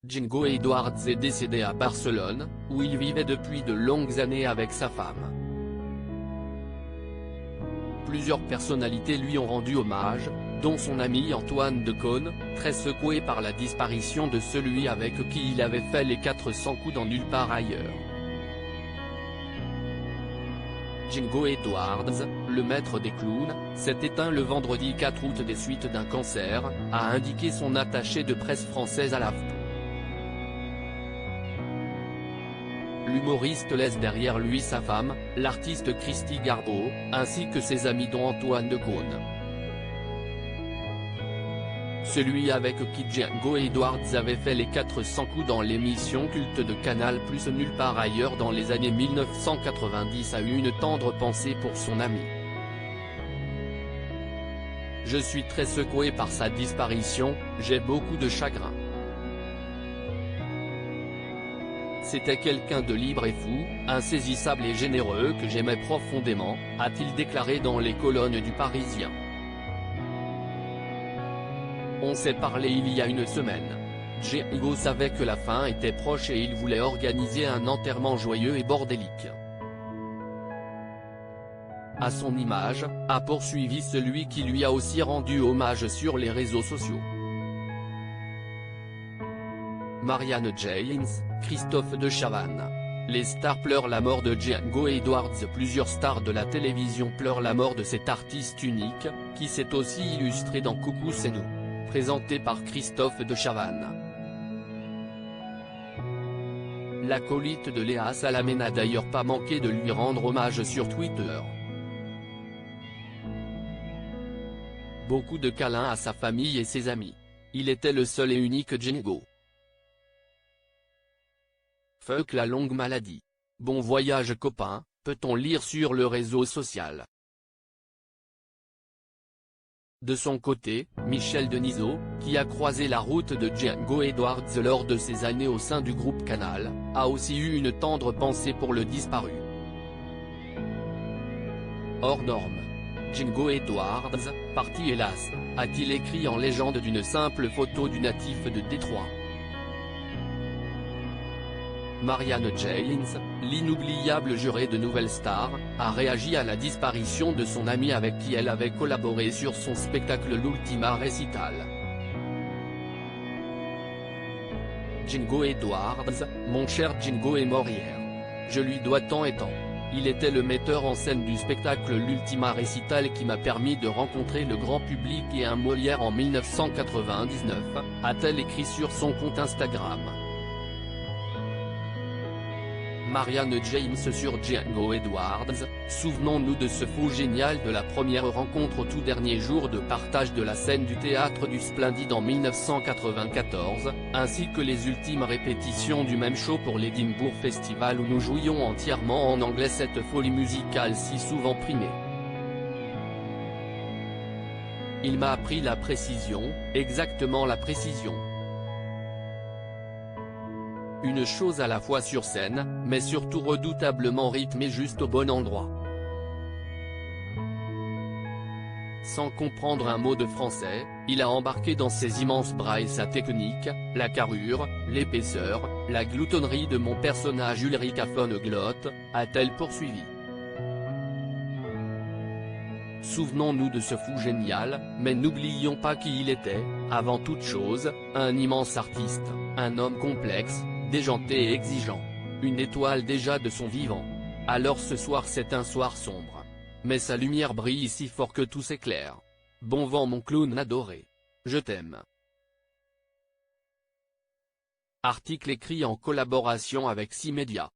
Django Edwards est décédé à Barcelone, où il vivait depuis de longues années avec sa femme. Plusieurs personnalités lui ont rendu hommage, dont son ami Antoine de Caunes, très secoué par la disparition de celui avec qui il avait fait les 400 coups dans Nulle part ailleurs. Django Edwards, le maître des clowns, s'est éteint le vendredi 4 août des suites d'un cancer, a indiqué son attaché de presse française à l'AFP. L'humoriste laisse derrière lui sa femme, l'artiste Christy Garbo, ainsi que ses amis dont Antoine de Caunes. Celui avec qui Django Edwards avait fait les 400 coups dans l'émission culte de Canal+ Nulle part ailleurs dans les années 1990 a eu une tendre pensée pour son ami. Je suis très secoué par sa disparition, j'ai beaucoup de chagrin. C'était quelqu'un de libre et fou, insaisissable et généreux que j'aimais profondément, a-t-il déclaré dans les colonnes du Parisien. On s'est parlé il y a une semaine. Django savait que la fin était proche et il voulait organiser un enterrement joyeux et bordélique. À son image, a poursuivi celui qui lui a aussi rendu hommage sur les réseaux sociaux. Marianne James, Christophe de Chavannes. Les stars pleurent la mort de Django Edwards. Plusieurs stars de la télévision pleurent la mort de cet artiste unique, qui s'est aussi illustré dans Coucou c'est nous, présenté par Christophe de Chavannes. L'acolyte de Léa Salamé n'a d'ailleurs pas manqué de lui rendre hommage sur Twitter. Beaucoup de câlins à sa famille et ses amis. Il était le seul et unique Django. Fuck la longue maladie. Bon voyage copain, peut-on lire sur le réseau social. De son côté, Michel Denisot, qui a croisé la route de Django Edwards lors de ses années au sein du groupe Canal, a aussi eu une tendre pensée pour le disparu. Hors norme. Django Edwards, parti hélas, a-t-il écrit en légende d'une simple photo du natif de Détroit. Marianne James, l'inoubliable jurée de Nouvelle Star, a réagi à la disparition de son ami avec qui elle avait collaboré sur son spectacle L'Ultima Recital. Django Edwards, mon cher Django est mort hier. Je lui dois tant et tant. Il était le metteur en scène du spectacle L'Ultima Recital qui m'a permis de rencontrer le grand public et un Molière en 1999, a-t-elle écrit sur son compte Instagram. Marianne James sur Django Edwards, souvenons-nous de ce fou génial de la première rencontre au tout dernier jour de partage de la scène du Théâtre du Splendide en 1994, ainsi que les ultimes répétitions du même show pour l'Edinburgh Festival où nous jouions entièrement en anglais cette folie musicale si souvent primée. Il m'a appris la précision, exactement la précision. Une chose à la fois sur scène, mais surtout redoutablement rythmée juste au bon endroit. Sans comprendre un mot de français, il a embarqué dans ses immenses bras et sa technique, la carrure, l'épaisseur, la gloutonnerie de mon personnage Ulrika von Glotte, a-t-elle poursuivi. Souvenons-nous de ce fou génial, mais n'oublions pas qui il était, avant toute chose, un immense artiste, un homme complexe, déjanté et exigeant. Une étoile déjà de son vivant. Alors ce soir c'est un soir sombre. Mais sa lumière brille si fort que tout s'éclaire. Bon vent mon clown adoré. Je t'aime. Article écrit en collaboration avec 6 médias.